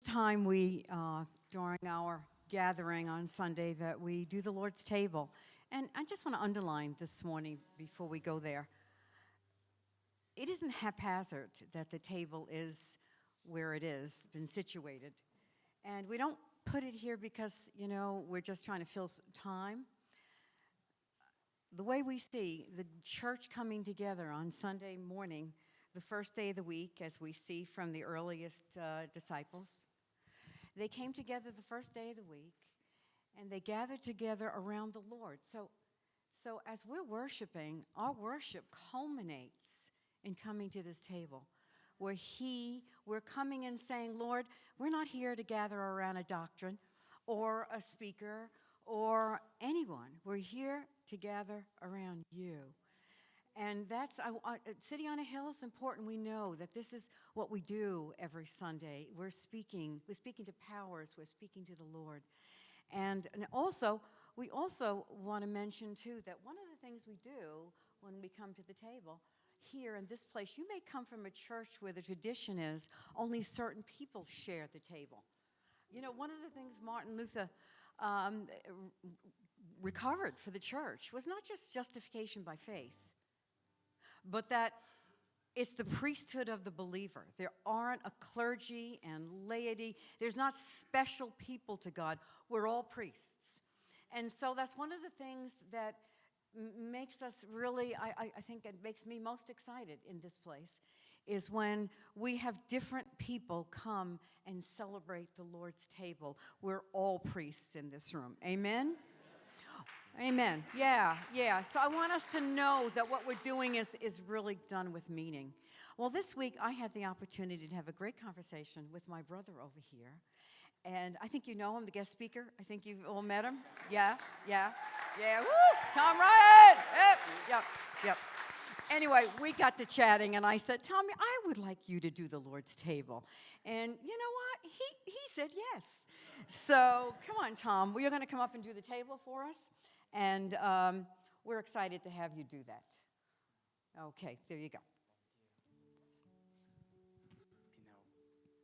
Time during our gathering on Sunday, that we do the Lord's table. And I just want to underline this morning before we go there, it isn't haphazard that the table is where it is, been situated. And we don't put it here because, we're just trying to fill time. The way we see the church coming together on Sunday morning, the first day of the week, as we see from the earliest disciples, they came together the first day of the week, and they gathered together around the Lord. So as we're worshiping, our worship culminates in coming to this table, where we're coming and saying, Lord, we're not here to gather around a doctrine or a speaker or anyone. We're here to gather around you. And City on a Hill is important. We know that this is what we do every Sunday. We're speaking to powers. We're speaking to the Lord. And we also want to mention, too, that one of the things we do when we come to the table here in this place, you may come from a church where the tradition is only certain people share the table. One of the things Martin Luther recovered for the church was not just justification by faith, but that it's the priesthood of the believer. There aren't a clergy and laity. There's not special people to God. We're all priests. And so that's one of the things that makes us really, I think it makes me most excited in this place, is when we have different people come and celebrate the Lord's table. We're all priests in this room. Amen? Amen. Yeah. So I want us to know that what we're doing is really done with meaning. Well, this week I had the opportunity to have a great conversation with my brother over here. And I think you know him, the guest speaker. I think you've all met him. Yeah. Woo! Tom Ryan! Yep. Anyway, we got to chatting, and I said, Tommy, I would like you to do the Lord's table. And you know what? He said yes. So come on, Tom. You're going to come up and do the table for us. And we're excited to have you do that. Okay, there you go.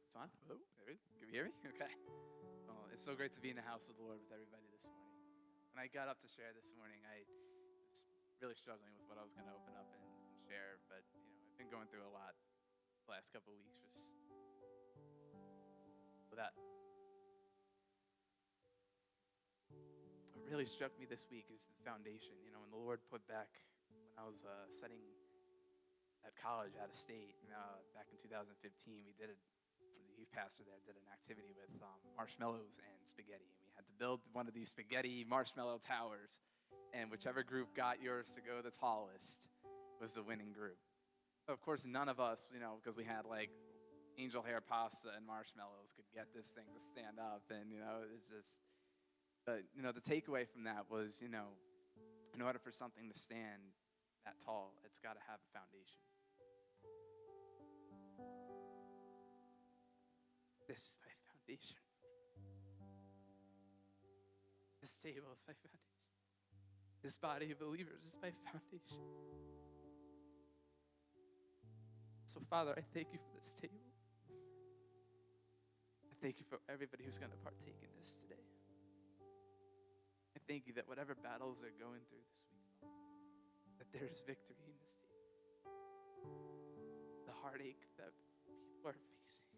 It's on? Hello? Can you hear me? Okay. Well, it's so great to be in the house of the Lord with everybody this morning. When I got up to share this morning, I was really struggling with what I was going to open up and share. But, I've been going through a lot the last couple of weeks just with that. What really struck me this week is the foundation. When the Lord put back, when I was studying at college out of state back in 2015, the youth pastor there did an activity with marshmallows and spaghetti. And we had to build one of these spaghetti marshmallow towers. And whichever group got yours to go the tallest was the winning group. Of course, none of us, because we had like angel hair pasta and marshmallows, could get this thing to stand up. And, it's just, but, the takeaway from that was, in order for something to stand that tall, it's got to have a foundation. This is my foundation. This table is my foundation. This body of believers is my foundation. So, Father, I thank you for this table. I thank you for everybody who's going to partake in this today. I thank you that whatever battles they're going through this week, that there's victory in this table. The heartache that people are facing,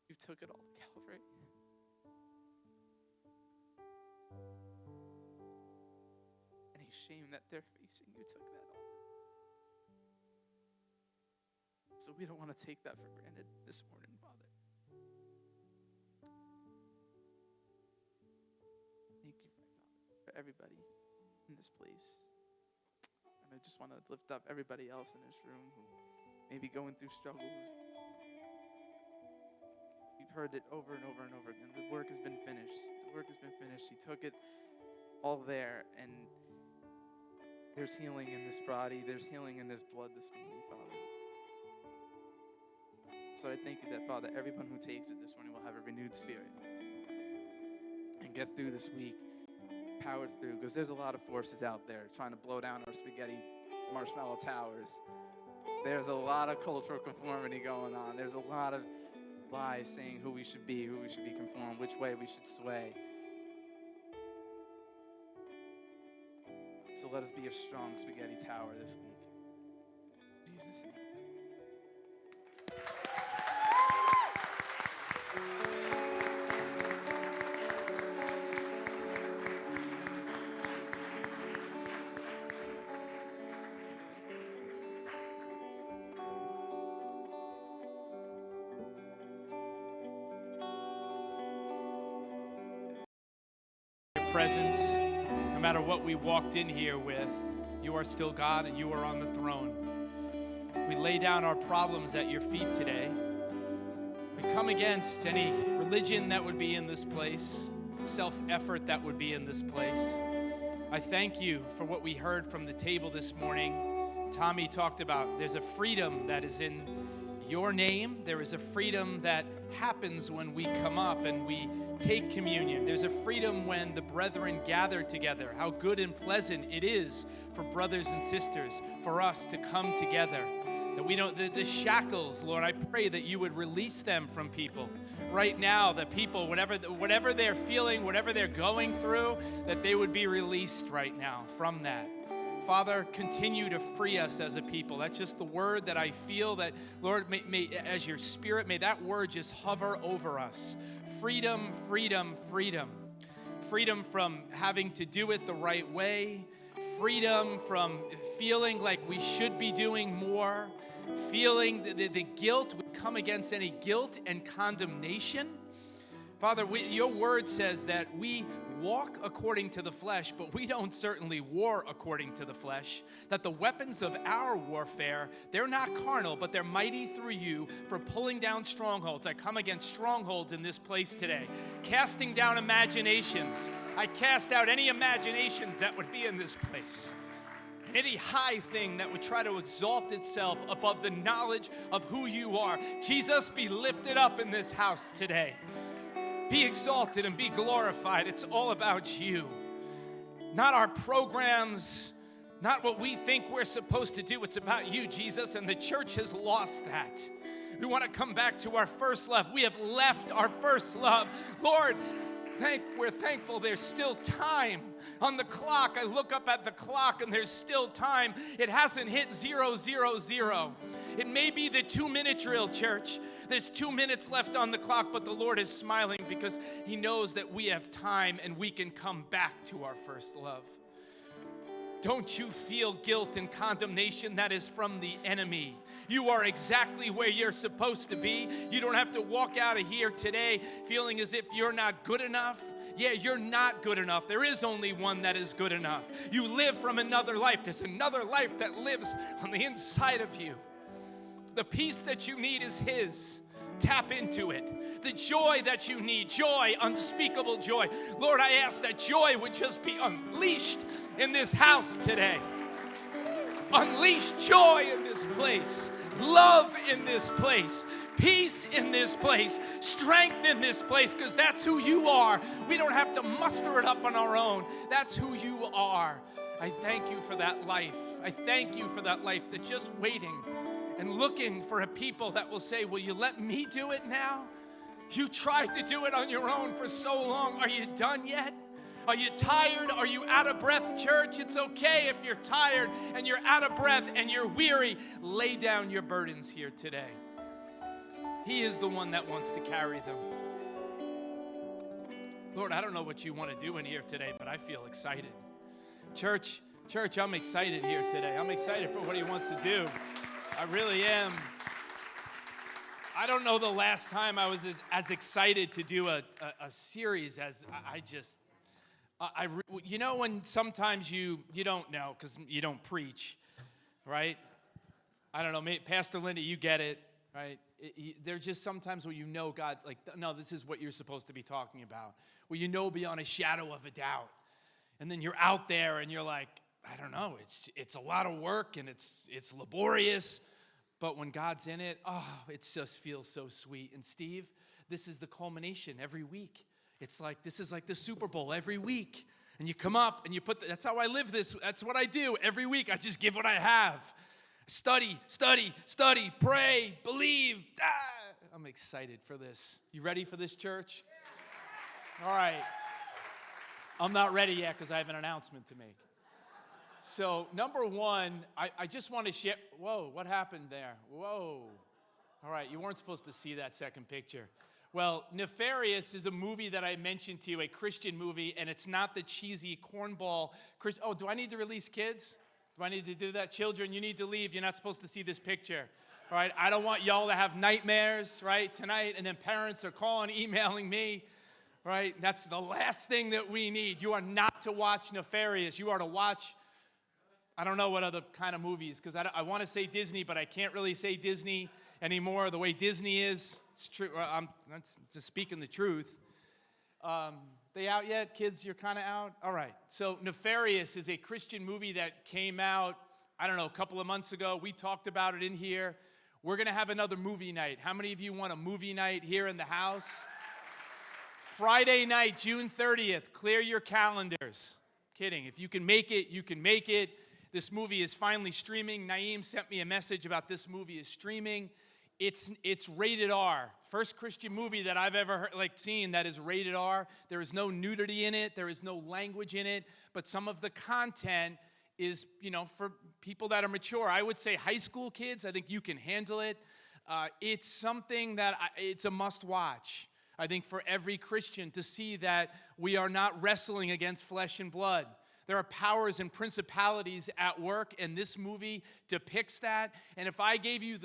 you took it all to Calvary. Any shame that they're facing, you took that all. So we don't want to take that for granted this morning, Father. Thank you, Father, for everybody in this place. And I just want to lift up everybody else in this room who may be going through struggles. We've heard it over and over and over again. The work has been finished. The work has been finished. He took it all there, and there's healing in this body. There's healing in this blood this morning, Father. So I thank you that, Father, everyone who takes it this morning will have a renewed spirit and get through this week, power through, because there's a lot of forces out there trying to blow down our spaghetti marshmallow towers. There's a lot of cultural conformity going on. There's a lot of lies saying who we should be conformed, which way we should sway. So let us be a strong spaghetti tower this week. In Jesus' name. Presence, no matter what we walked in here with, you are still God and you are on the throne. We lay down our problems at your feet today. We come against any religion that would be in this place, self-effort that would be in this place. I thank you for what we heard from the table this morning. Tommy talked about there's a freedom that is in your name. There is a freedom that happens when we come up and we take communion. There's a freedom when the brethren gather together. How good and pleasant it is for brothers and sisters, for us to come together. That we don't, the shackles, Lord, I pray that you would release them from people. Right now, that people, whatever they're feeling, whatever they're going through, that they would be released right now from that. Father, continue to free us as a people. That's just the word that I feel that, Lord, may as your Spirit, may that word just hover over us. Freedom, freedom, freedom. Freedom from having to do it the right way. Freedom from feeling like we should be doing more. Feeling the guilt. We come against any guilt and condemnation. Father, your word says that we walk according to the flesh, but we don't certainly war according to the flesh. That the weapons of our warfare, they're not carnal, but they're mighty through you for pulling down strongholds. I come against strongholds in this place today. Casting down imaginations. I cast out any imaginations that would be in this place. Any high thing that would try to exalt itself above the knowledge of who you are. Jesus, be lifted up in this house today. Be exalted and be glorified. It's all about you. Not our programs, not what we think we're supposed to do. It's about you, Jesus, and the church has lost that. We want to come back to our first love. We have left our first love. Lord, we're thankful there's still time on the clock. I look up at the clock and there's still time. It hasn't hit 000. It may be the 2-minute drill, church. There's 2 minutes left on the clock, but the Lord is smiling because he knows that we have time and we can come back to our first love. Don't you feel guilt and condemnation? That is from the enemy. You are exactly where you're supposed to be. You don't have to walk out of here today feeling as if you're not good enough. Yeah, you're not good enough. There is only one that is good enough. You live from another life. There's another life that lives on the inside of you. The peace that you need is his. Tap into it. The joy that you need, joy, unspeakable joy. Lord, I ask that joy would just be unleashed in this house today. Unleash joy in this place. Love in this place. Peace in this place. Strength in this place, because that's who you are. We don't have to muster it up on our own. That's who you are. I thank you for that life. I thank you for that life that's just waiting and looking for a people that will say, will you let me do it now? You tried to do it on your own for so long. Are you done yet? Are you tired? Are you out of breath, church? It's okay if you're tired and you're out of breath and you're weary. Lay down your burdens here today. He is the one that wants to carry them. Lord, I don't know what you want to do in here today, but I feel excited. Church, I'm excited here today. I'm excited for what he wants to do. I really am. I don't know the last time I was as excited to do a series as you know when sometimes you don't know because you don't preach, right? I don't know, maybe, Pastor Linda, you get it, right? There's just sometimes where you know God, like, no, this is what you're supposed to be talking about. Where you know beyond a shadow of a doubt. And then you're out there and you're like, I don't know, it's a lot of work and it's laborious. But when God's in it, it just feels so sweet. And Steve, this is the culmination every week. This is like the Super Bowl every week. And you come up and you that's how I live this. That's what I do every week. I just give what I have. Study, pray, believe. I'm excited for this. You ready for this, church? All right. I'm not ready yet because I have an announcement to make. So, number one, I just want to share. Whoa, what happened there? Whoa. All right, you weren't supposed to see that second picture. Well, Nefarious is a movie that I mentioned to you, a Christian movie, and it's not the cheesy cornball. Oh, do I need to release kids? Do I need to do that? Children, you need to leave. You're not supposed to see this picture. All right, I don't want y'all to have nightmares, right, tonight, and then parents are calling, emailing me, right? That's the last thing that we need. You are not to watch Nefarious. You are to watch, I don't know what other kind of movies, because I want to say Disney, but I can't really say Disney anymore the way Disney is. It's true. I'm just speaking the truth. They out yet? Kids, you're kind of out? All right. So Nefarious is a Christian movie that came out, I don't know, a couple of months ago. We talked about it in here. We're going to have another movie night. How many of you want a movie night here in the house? Friday night, June 30th. Clear your calendars. Kidding. If you can make it, you can make it. This movie is finally streaming. Naeem sent me a message about this movie is streaming. It's rated R. First Christian movie that I've ever seen that is rated R. There is no nudity in it. There is no language in it. But some of the content is, for people that are mature. I would say high school kids, I think you can handle it. It's something that it's a must watch. I think for every Christian to see that we are not wrestling against flesh and blood. There are powers and principalities at work, and this movie depicts that. And if I gave you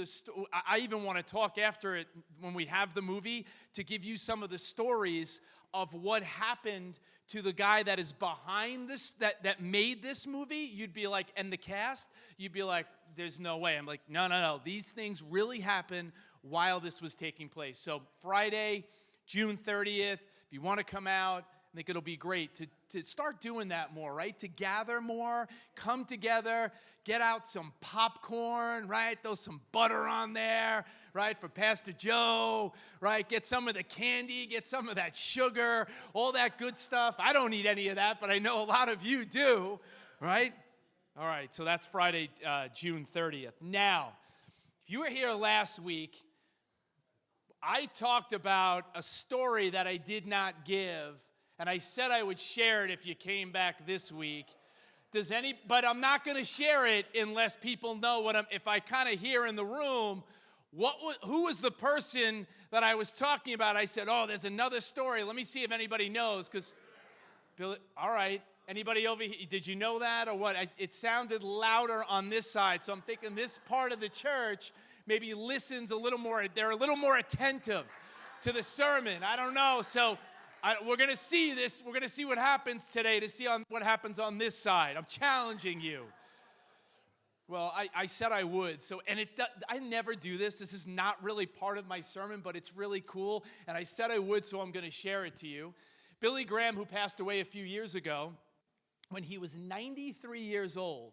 I even want to talk after it when we have the movie to give you some of the stories of what happened to the guy that is behind this, that made this movie. You'd be like, and the cast, you'd be like, there's no way. I'm like, no. These things really happened while this was taking place. So Friday, June 30th, if you want to come out, I think it'll be great to start doing that more, right? To gather more, come together, get out some popcorn, right? Throw some butter on there, right? For Pastor Joe, right? Get some of the candy, get some of that sugar, all that good stuff. I don't need any of that, but I know a lot of you do, right? All right, so that's Friday, June 30th. Now, if you were here last week, I talked about a story that I did not give, and I said I would share it if you came back this week. But I'm not going to share it unless people know if I kind of hear in the room, who was the person that I was talking about? I said, oh, there's another story. Let me see if anybody knows, because, all right, anybody over here, did you know that or what? It sounded louder on this side, so I'm thinking this part of the church maybe listens a little more, they're a little more attentive to the sermon. I don't know, so we're going to see this. We're going to see what happens today to see what happens on this side. I'm challenging you. Well, I said I would. I never do this. This is not really part of my sermon, but it's really cool. And I said I would, so I'm going to share it to you. Billy Graham, who passed away a few years ago, when he was 93 years old,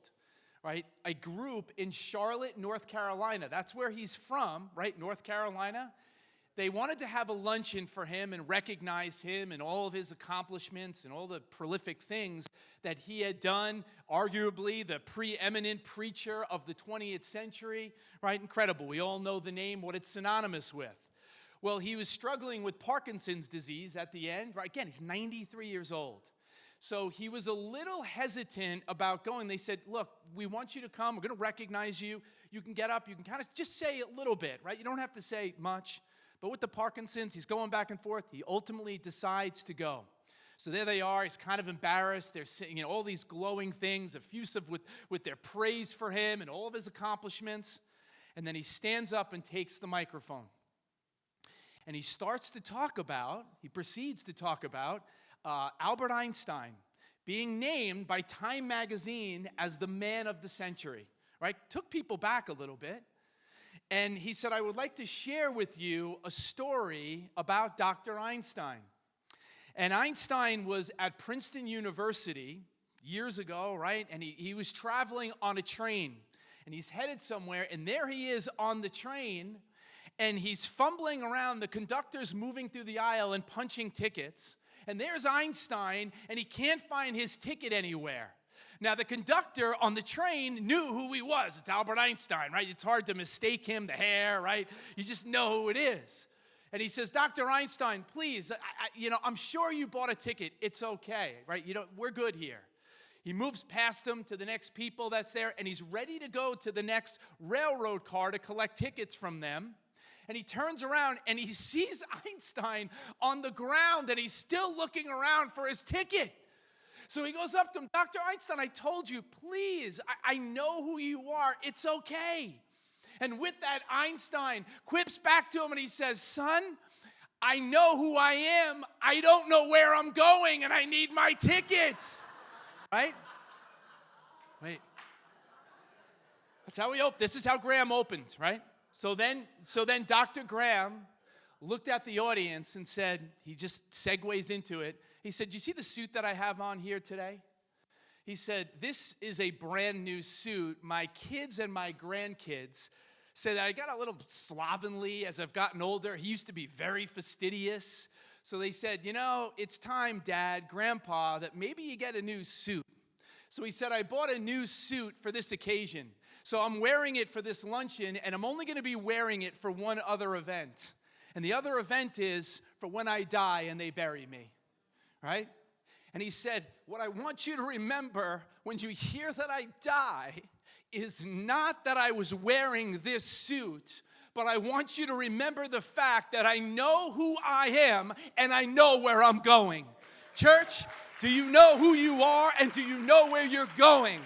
right, a group in Charlotte, North Carolina, that's where he's from, right, North Carolina. They wanted to have a luncheon for him and recognize him and all of his accomplishments and all the prolific things that he had done, arguably the preeminent preacher of the 20th century, right? Incredible. We all know the name, what it's synonymous with. Well, he was struggling with Parkinson's disease at the end, right? Again, he's 93 years old. So he was a little hesitant about going. They said, look, we want you to come. We're going to recognize you. You can get up. You can kind of just say a little bit, right? You don't have to say much. But with the Parkinson's, he's going back and forth. He ultimately decides to go. So there they are. He's kind of embarrassed. They're saying all these glowing things, effusive with their praise for him and all of his accomplishments. And then he stands up and takes the microphone. And he proceeds to talk about Albert Einstein being named by Time magazine as the man of the century, right? Took people back a little bit. And he said, I would like to share with you a story about Dr. Einstein. And Einstein was at Princeton University years ago, right? And he was traveling on a train. And he's headed somewhere, and there he is on the train, and he's fumbling around. The conductor's moving through the aisle and punching tickets. And there's Einstein, and he can't find his ticket anywhere. Now, the conductor on the train knew who he was. It's Albert Einstein, right? It's hard to mistake him, the hair, right? You just know who it is. And he says, Dr. Einstein, please, I'm sure you bought a ticket. It's okay, right? We're good here. He moves past him to the next people that's there, and he's ready to go to the next railroad car to collect tickets from them. And he turns around, and he sees Einstein on the ground, and he's still looking around for his ticket. So he goes up to him, Dr. Einstein, I told you, please, I know who you are. It's okay. And with that, Einstein quips back to him, and he says, son, I know who I am. I don't know where I'm going, and I need my ticket. Right? Wait. That's how we open. This is how Graham opened, right? So then Dr. Graham looked at the audience and said, he just segues into it. He said, you see the suit that I have on here today? He said, this is a brand new suit. My kids and my grandkids said that I got a little slovenly as I've gotten older. He used to be very fastidious. So they said, it's time, Dad, Grandpa, that maybe you get a new suit. So he said, I bought a new suit for this occasion. So I'm wearing it for this luncheon, and I'm only going to be wearing it for one other event. And the other event is for when I die and they bury me, right? And he said, what I want you to remember when you hear that I die is not that I was wearing this suit, but I want you to remember the fact that I know who I am and I know where I'm going. Church, do you know who you are and do you know where you're going?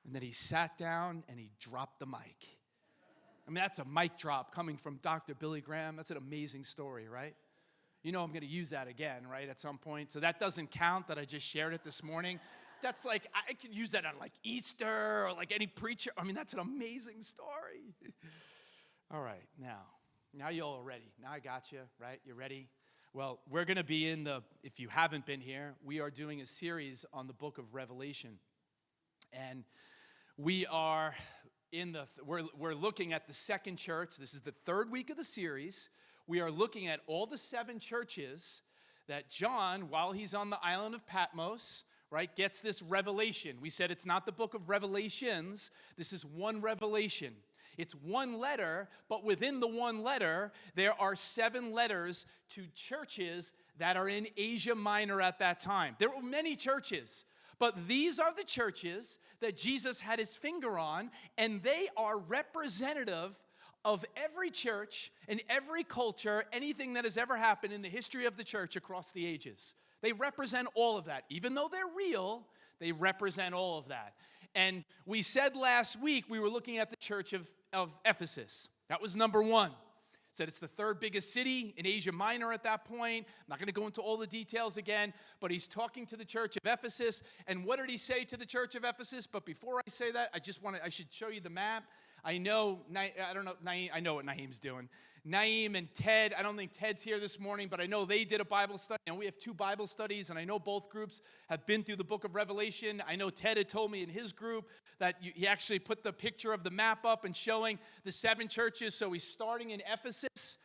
And then he sat down and he dropped the mic. I mean, that's a mic drop coming from Dr. Billy Graham. That's an amazing story, right? I'm going to use that again, right, at some point. So that doesn't count that I just shared it this morning. That's like, I could use that on like Easter or like any preacher. I mean, that's an amazing story. All right, now you're all ready. Now I got you, right? You ready? Well, we're going to be if you haven't been here, we are doing a series on the book of Revelation. And we are we're looking at the second church. This is the third week of the series. We are looking at all the 7 churches that John, while he's on the island of Patmos, right, gets this revelation. We said it's not the book of Revelations. This is one revelation. It's one letter, but within the one letter, there are 7 letters to churches that are in Asia Minor at that time. There were many churches, but these are the churches that Jesus had his finger on, and they are representative of every church and every culture, anything that has ever happened in the history of the church across the ages. They represent all of that. Even though they're real, they represent all of that. And we said last week we were looking at the church of Ephesus. That was number 1. Said it's the 3rd biggest city in Asia Minor at that point. I'm not going to go into all the details again, but he's talking to the church of Ephesus. And what did he say to the church of Ephesus? But before I say that, I should show you the map. I know what Naeem's doing. Naeem and Ted, I don't think Ted's here this morning, but I know they did a Bible study, and we have 2 Bible studies, and I know both groups have been through the book of Revelation. I know Ted had told me in his group that he actually put the picture of the map up and showing the 7 churches. So he's starting in Ephesus,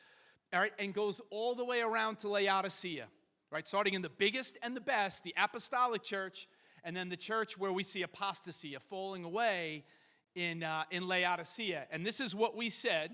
all right, and goes all the way around to Laodicea, right, starting in the biggest and the best, the apostolic church, and then the church where we see apostasy, a falling away in Laodicea. And this is what we said.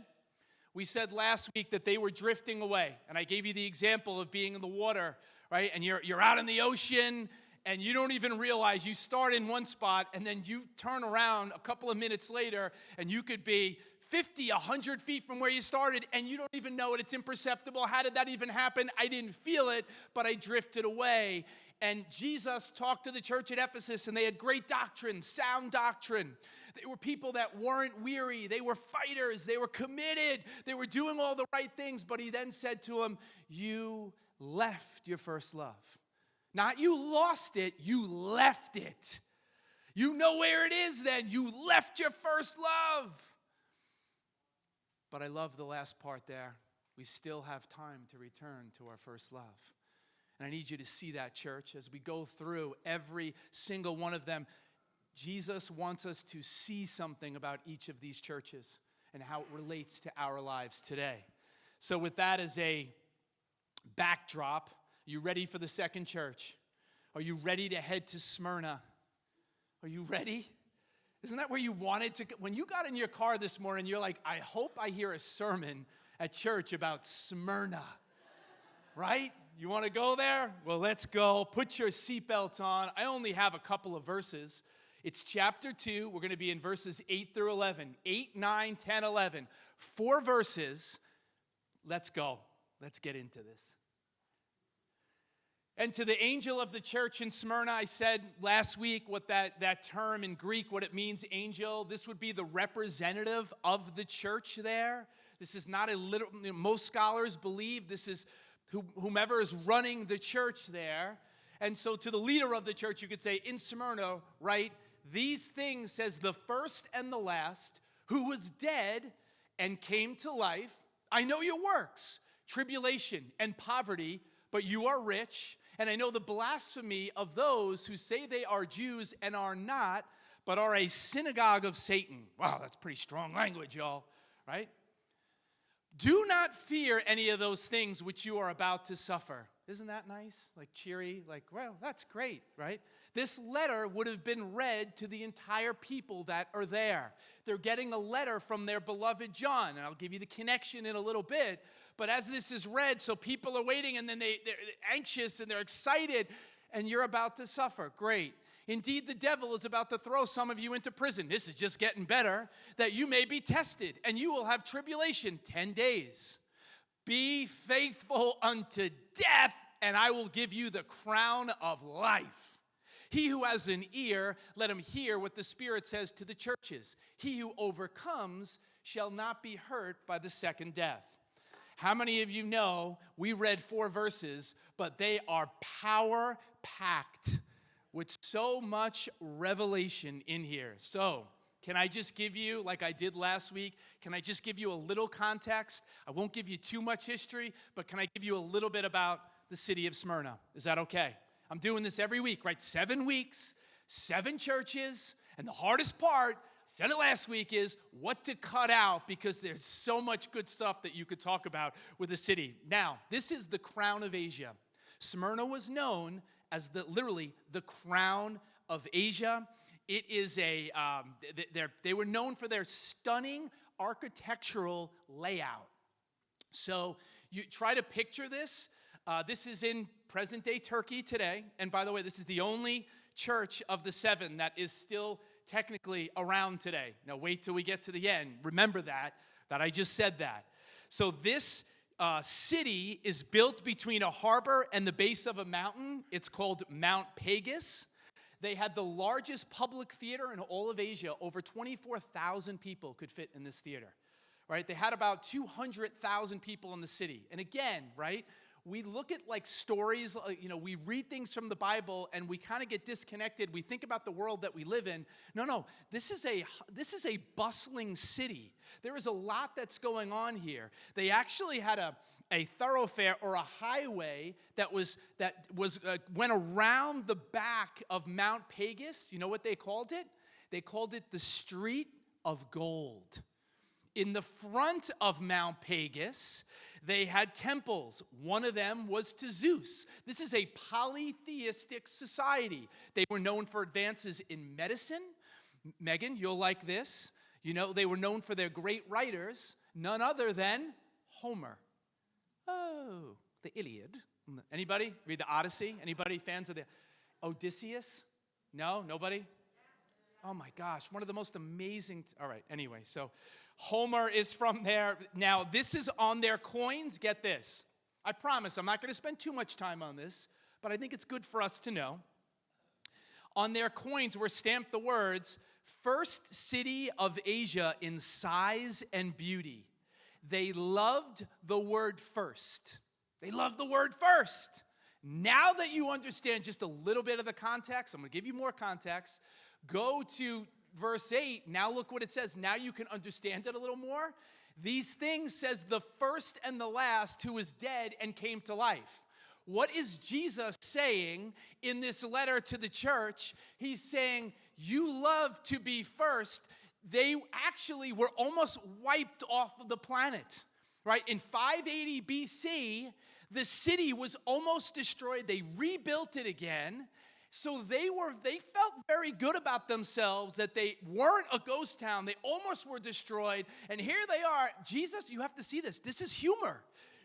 We said last week that they were drifting away. And I gave you the example of being in the water, right? And you're out in the ocean, and you don't even realize you start in one spot, and then you turn around a couple of minutes later, and you could be 50, 100 feet from where you started, and you don't even know it. It's imperceptible. How did that even happen? I didn't feel it, but I drifted away. And Jesus talked to the church at Ephesus, and they had great doctrine, sound doctrine. They were people that weren't weary. They were fighters. They were committed. They were doing all the right things. But he then said to them, you left your first love. Not you lost it, you left it. You know where it is then. You left your first love. But I love the last part there. We still have time to return to our first love. And I need you to see that, church, as we go through every single one of them. Jesus wants us to see something about each of these churches and how it relates to our lives today. So with that as a backdrop, you ready for the second church? Are you ready to head to Smyrna? Are you ready? Isn't that where you wanted to? When you got in your car this morning, you're like, I hope I hear a sermon at church about Smyrna, right? You want to go there? Well, let's go. Put your seatbelts on. I only have a couple of verses. It's chapter 2. We're going to be in verses 8 through 11. 8, 9, 10, 11. 4 verses. Let's go. Let's get into this. And to the angel of the church in Smyrna, I said last week what that term in Greek, what it means, angel. This would be the representative of the church there. This is not a literal, most scholars believe this is whomever is running the church there. And so to the leader of the church, you could say, in Smyrna, right, these things says the first and the last, who was dead and came to life. I know your works, tribulation and poverty, but you are rich. And I know the blasphemy of those who say they are Jews and are not, but are a synagogue of Satan. Wow, that's pretty strong language, y'all, right? Do not fear any of those things which you are about to suffer. Isn't that nice? Like cheery, like, well, that's great, right? This letter would have been read to the entire people that are there. They're getting a letter from their beloved John, and I'll give you the connection in a little bit. But as this is read, so people are waiting, and then they're anxious, and they're excited, and you're about to suffer. Great. Indeed, the devil is about to throw some of you into prison. This is just getting better. That you may be tested, and you will have tribulation 10 days. Be faithful unto death, and I will give you the crown of life. He who has an ear, let him hear what the Spirit says to the churches. He who overcomes shall not be hurt by the second death. How many of you know we read 4 verses, but they are power-packed with so much revelation in here? So, can I just give you, like I did last week, can I just give you a little context? I won't give you too much history, but can I give you a little bit about the city of Smyrna? Is that okay? I'm doing this every week, right? 7 weeks, 7 churches, and the hardest part, I said it last week, is what to cut out because there's so much good stuff that you could talk about with the city. Now, this is the crown of Asia. Smyrna was known as literally the crown of Asia. It is they were known for their stunning architectural layout. So you try to picture this. This is in present-day Turkey today. And by the way, this is the only church of the 7 that is still technically around today. Now, wait till we get to the end. Remember that I just said that. So this city is built between a harbor and the base of a mountain. It's called Mount Pegasus. They had the largest public theater in all of Asia. Over 24,000 people could fit in this theater, right? They had about 200,000 people in the city. And again, right, we look at like stories, we read things from the Bible and we kind of get disconnected. We think about the world that we live in. No, this is a bustling city. There is a lot that's going on here. They actually had a thoroughfare or a highway that went around the back of Mount Pegasus. You know what they called it? They called it the Street of Gold. In the front of Mount Pegasus, they had temples. One of them was to Zeus. This is a polytheistic society. They were known for advances in medicine. Megan, you'll like this. They were known for their great writers, none other than Homer. Oh, the Iliad. Anybody read the Odyssey? Anybody fans of the Odysseus? No? Nobody? Oh my gosh, one of the most amazing. All right, anyway, so Homer is from there. Now, this is on their coins. Get this. I promise I'm not going to spend too much time on this, but I think it's good for us to know. On their coins were stamped the words, "First city of Asia in size and beauty." They loved the word first. They loved the word first. Now that you understand just a little bit of the context, I'm going to give you more context. Go to verse 8. Now look what it says. Now you can understand it a little more. These things says the first and the last who is dead and came to life. What is Jesus saying in this letter to the church? He's saying, you love to be first. They actually were almost wiped off of the planet, right? In 580 BC, the city was almost destroyed. They rebuilt it again. So they felt very good about themselves that they weren't a ghost town. They almost were destroyed. And here they are. Jesus, you have to see this. This is humor.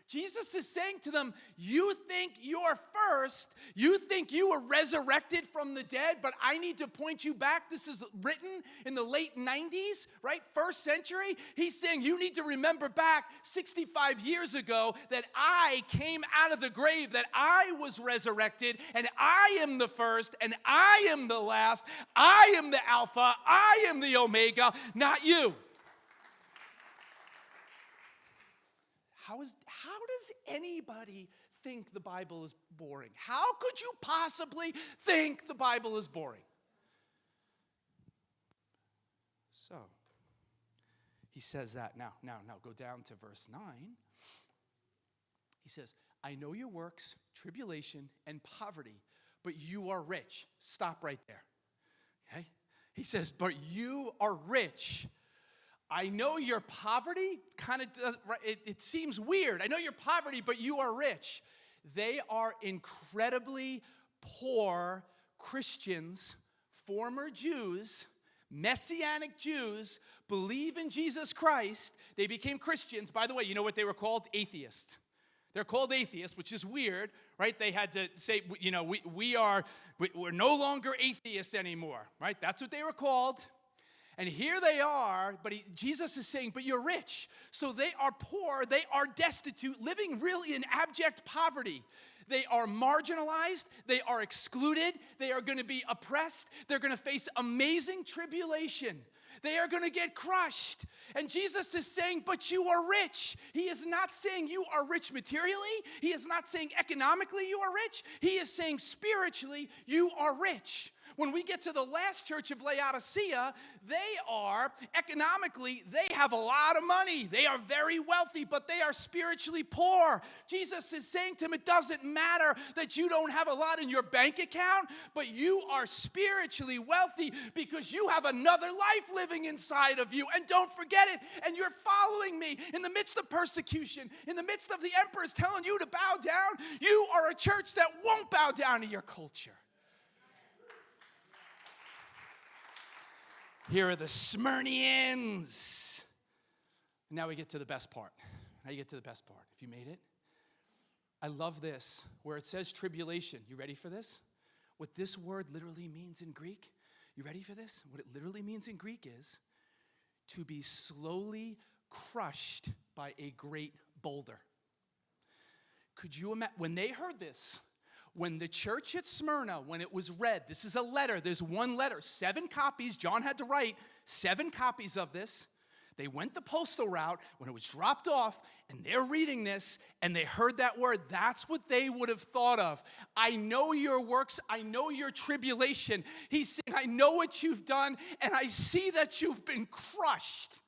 Jesus is saying to them, you think you're first. You think you were resurrected from the dead, but I need to point you back. This is written in the late 90s, right? First century. He's saying you need to remember back 65 years ago that I came out of the grave, that I was resurrected, and I am the first, and I am the last. I am the Alpha. I am the Omega, not you. How does anybody think the Bible is boring? How could you possibly think the Bible is boring? So, he says that. Now, go down to verse 9. He says, I know your works, tribulation, and poverty, but you are rich. Stop right there. Okay? He says, but you are rich. I know your poverty kind of does, it seems weird. I know your poverty, but you are rich. They are incredibly poor Christians, former Jews, Messianic Jews, believe in Jesus Christ. They became Christians. By the way, you know what they were called? Atheists. They're called atheists, which is weird, right? They had to say, you know, we're no longer atheists anymore, right? That's what they were called. And here they are, but Jesus is saying, but you're rich. So they are poor, they are destitute, living really in abject poverty. They are marginalized, they are excluded, they are going to be oppressed, they're going to face amazing tribulation. They are going to get crushed. And Jesus is saying, but you are rich. He is not saying you are rich materially. He is not saying economically you are rich. He is saying spiritually you are rich. When we get to the last church of Laodicea, economically, they have a lot of money. They are very wealthy, but they are spiritually poor. Jesus is saying to them, it doesn't matter that you don't have a lot in your bank account, but you are spiritually wealthy because you have another life living inside of you. And don't forget it. And you're following me in the midst of persecution, in the midst of the emperors telling you to bow down. You are a church that won't bow down to your culture. Here are the Smyrnians. Now we get to the best part. Now you get to the best part. If you made it. I love this, where it says tribulation. You ready for this? What this word literally means in Greek. You ready for this? What it literally means in Greek is to be slowly crushed by a great boulder. Could you imagine, when they heard this, when the church at Smyrna, when it was read, this is a letter, there's one letter, 7 copies, John had to write 7 copies of this. They went the postal route when it was dropped off, and they're reading this, and they heard that word. That's what they would have thought of. I know your works, I know your tribulation. He's saying, I know what you've done, and I see that you've been crushed.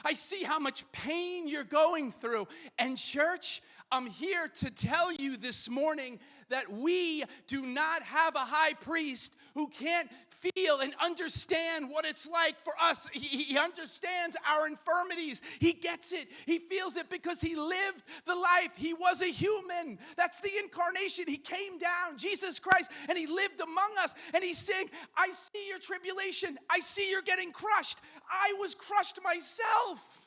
I see how much pain you're going through. And church, I'm here to tell you this morning that we do not have a high priest who can't feel and understand what it's like for us. He understands our infirmities. He gets it. He feels it because he lived the life. He was a human. That's the incarnation. He came down, Jesus Christ, and he lived among us. And he's saying, I see your tribulation. I see you're getting crushed. I was crushed myself.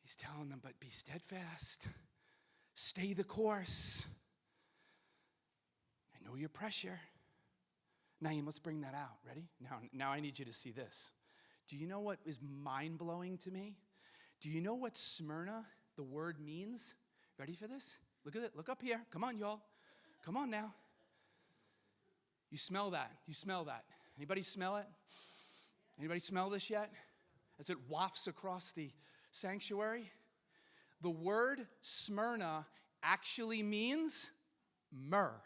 He's telling them, but be steadfast. Stay the course. I know your pressure. Naeem, let's bring that out. Ready? Now I need you to see this. Do you know what is mind-blowing to me? Do you know what Smyrna, the word, means? Ready for this? Look at it. Look up here. Come on, y'all. Come on now. You smell that. You smell that. Anybody smell it? Anybody smell this yet? As it wafts across the sanctuary? The word Smyrna actually means myrrh.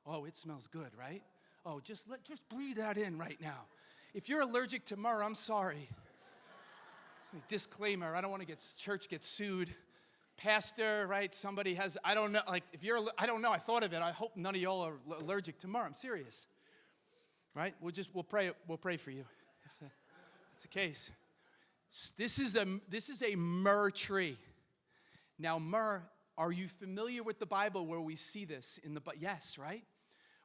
Oh, it smells good, right? Oh, just breathe that in right now. If you're allergic to myrrh, I'm sorry. Disclaimer, I don't want to church get sued. Pastor, right? Somebody has, I don't know, like if you're, I don't know, I thought of it. I hope none of y'all are allergic to myrrh. I'm serious. Right? We'll pray for you if that's the case. This is a myrrh tree. Now, myrrh, are you familiar with the Bible where we see this in the, yes, right?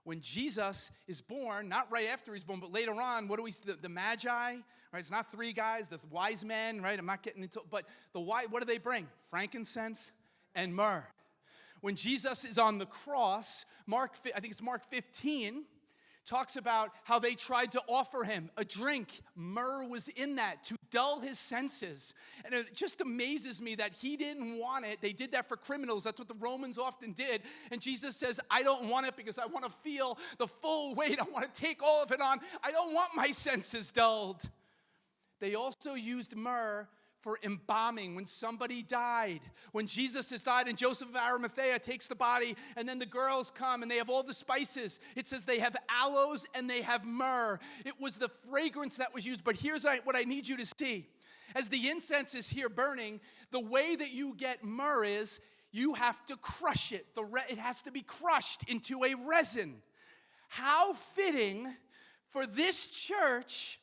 When Jesus is born, not right after he's born, but later on, what do we see? The Magi, right? It's not three guys, the wise men, right? I'm not getting into it, but what do they bring? Frankincense and myrrh. When Jesus is on the cross, I think it's Mark 15, talks about how they tried to offer him a drink. Myrrh was in that to dull his senses. And it just amazes me that he didn't want it. They did that for criminals. That's what the Romans often did. And Jesus says, I don't want it because I want to feel the full weight. I want to take all of it on. I don't want my senses dulled. They also used myrrh for embalming when somebody died. When Jesus has died and Joseph of Arimathea takes the body, and then the girls come and they have all the spices. It says they have aloes and they have myrrh. It was the fragrance that was used. But here's what I need you to see. As the incense is here burning, the way that you get myrrh is you have to crush it. It has to be crushed into a resin. How fitting for this church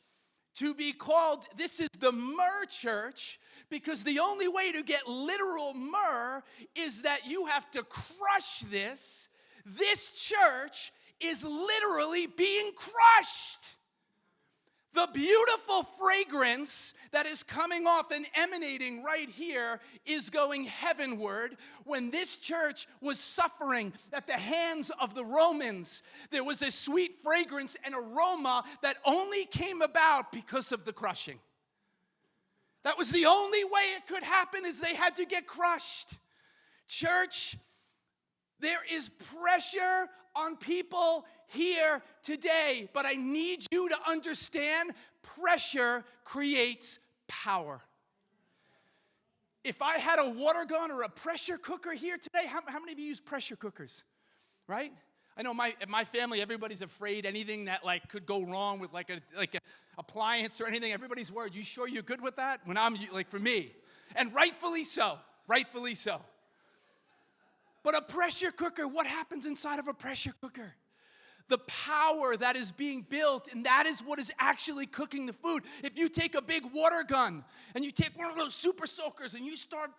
to be called, this is the myrrh church, because the only way to get literal myrrh is that you have to crush this. This church is literally being crushed. The beautiful fragrance that is coming off and emanating right here is going heavenward. When this church was suffering at the hands of the Romans, there was a sweet fragrance and aroma that only came about because of the crushing. That was the only way it could happen, is they had to get crushed. Church, there is pressure on people here today, but I need you to understand pressure creates power. If I had a water gun or a pressure cooker here today, how many of you use pressure cookers, right? I know my family, everybody's afraid anything that could go wrong with like a appliance or anything. Everybody's worried. You sure you're good with that? When I'm for me, and rightfully so, rightfully so. But a pressure cooker, what happens inside of a pressure cooker? The power that is being built, and that is what is actually cooking the food. If you take a big water gun and you take one of those super soakers and you start,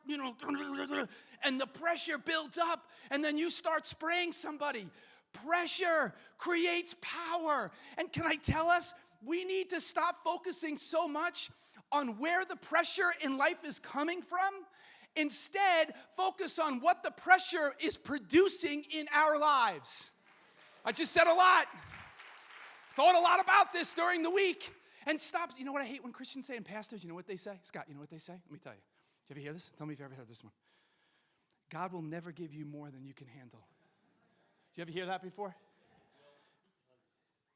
and the pressure builds up, and then you start spraying somebody, pressure creates power. And can I tell us, we need to stop focusing so much on where the pressure in life is coming from. Instead, focus on what the pressure is producing in our lives. I just said a lot. Thought a lot about this during the week. And stop. You know what I hate when Christians say, and pastors, you know what they say? Scott, you know what they say? Let me tell you. Did you ever hear this? Tell me if you ever heard this one. God will never give you more than you can handle. Did you ever hear that before?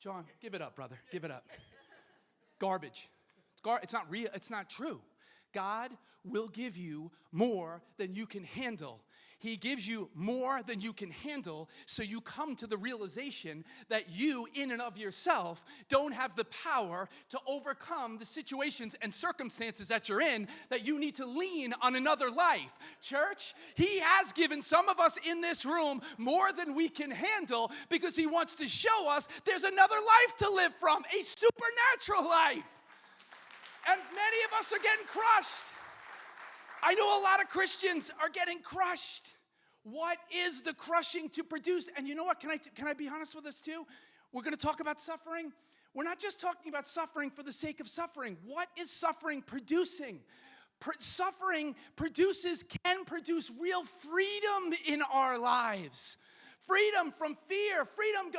John, give it up, brother. Give it up. Garbage. It's not real. It's not true. God will give you more than you can handle. He gives you more than you can handle, so you come to the realization that you, in and of yourself, don't have the power to overcome the situations and circumstances that you're in, that you need to lean on another life. Church, He has given some of us in this room more than we can handle, because He wants to show us there's another life to live from, a supernatural life. And many of us are getting crushed. I know a lot of Christians are getting crushed. What is the crushing to produce? And you know what? Can I be honest with us too? We're going to talk about suffering. We're not just talking about suffering for the sake of suffering. What is suffering producing? Suffering can produce real freedom in our lives. Freedom from fear, freedom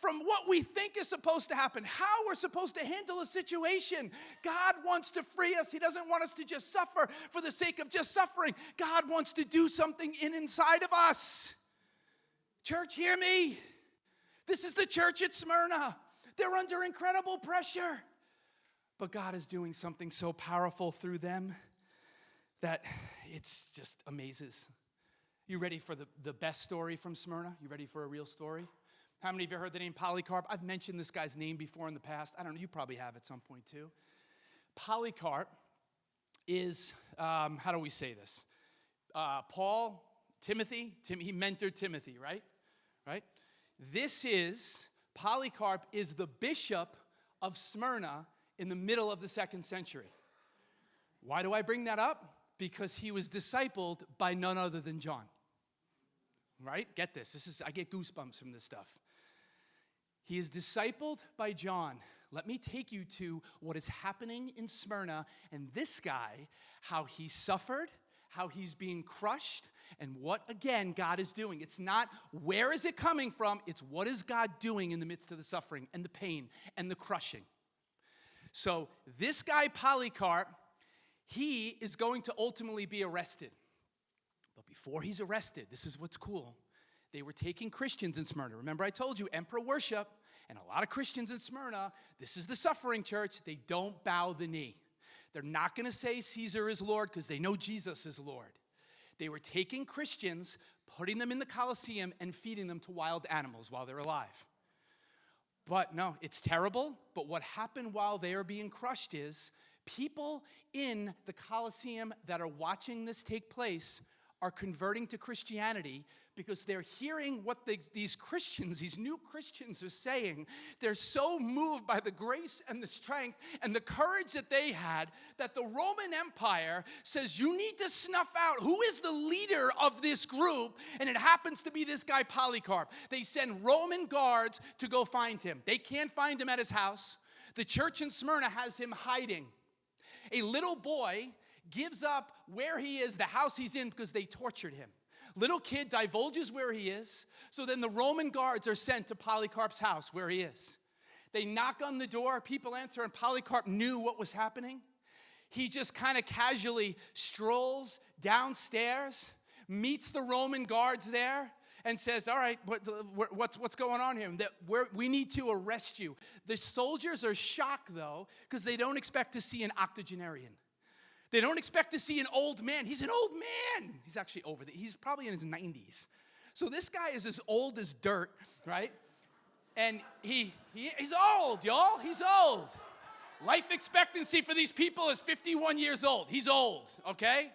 from what we think is supposed to happen, how we're supposed to handle a situation. God wants to free us. He doesn't want us to just suffer for the sake of just suffering. God wants to do something inside of us. Church, hear me. This is the church at Smyrna. They're under incredible pressure. But God is doing something so powerful through them that it's just amazes. You ready for the best story from Smyrna? You ready for a real story? How many of you heard the name Polycarp? I've mentioned this guy's name before in the past. I don't know, you probably have at some point too. Polycarp is, how do we say this? Timothy, he mentored Timothy, right? Right? Polycarp is the bishop of Smyrna in the middle of the 2nd century. Why do I bring that up? Because he was discipled by none other than John. Right? Get this. I get goosebumps from this stuff. He is discipled by John. Let me take you to what is happening in Smyrna, and this guy, how he suffered, how he's being crushed, and what, again, God is doing. It's not where is it coming from, it's what is God doing in the midst of the suffering and the pain and the crushing. So this guy, Polycarp, he is going to ultimately be arrested. But before he's arrested, this is what's cool. They were taking Christians in Smyrna. Remember I told you, emperor worship, and a lot of Christians in Smyrna, this is the suffering church, they don't bow the knee. They're not going to say Caesar is Lord because they know Jesus is Lord. They were taking Christians, putting them in the Colosseum, and feeding them to wild animals while they're alive. But no, it's terrible. But what happened while they are being crushed is people in the Colosseum that are watching this take place are converting to Christianity because they're hearing what these Christians, these new Christians are saying. They're so moved by the grace and the strength and the courage that they had that the Roman Empire says, you need to snuff out who is the leader of this group, and it happens to be this guy Polycarp. They send Roman guards to go find him. They can't find him at his house. The church in Smyrna has him hiding. A little boy gives up where he is, the house he's in, because they tortured him. Little kid divulges where he is, so then the Roman guards are sent to Polycarp's house where he is. They knock on the door, people answer, and Polycarp knew what was happening. He just kind of casually strolls downstairs, meets the Roman guards there, and says, all right, what's going on here? We need to arrest you. The soldiers are shocked, though, because they don't expect to see an octogenarian. They don't expect to see an old man. He's an old man. He's actually over there. He's probably in his 90s. So this guy is as old as dirt, right? And he's old, y'all. He's old. Life expectancy for these people is 51 years old. He's old, okay?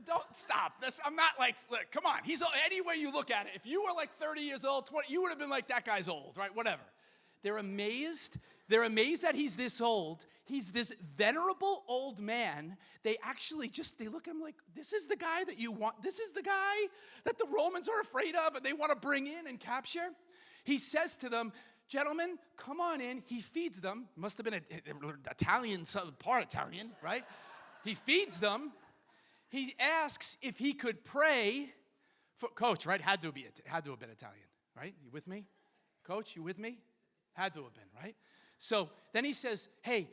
Don't stop. I'm not like, look, come on. He's old. Any way you look at it. If you were like 30 years old, 20, you would have been like, that guy's old, right? Whatever. They're amazed. They're amazed that he's this old. He's this venerable old man. They look at him like, this is the guy that you want. This is the guy that the Romans are afraid of and they want to bring in and capture. He says to them, gentlemen, come on in. He feeds them. Must have been an Italian, part Italian, right? He feeds them. He asks if he could pray for, Coach, right? Had to have been Italian, right? You with me? Coach, you with me? Had to have been, right? So then he says, hey,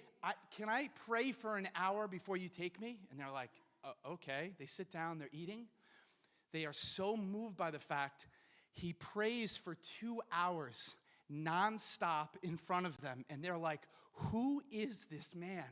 can I pray for an hour before you take me? And they're like, okay. They sit down, they're eating. They are so moved by the fact he prays for 2 hours nonstop in front of them. And they're like, who is this man?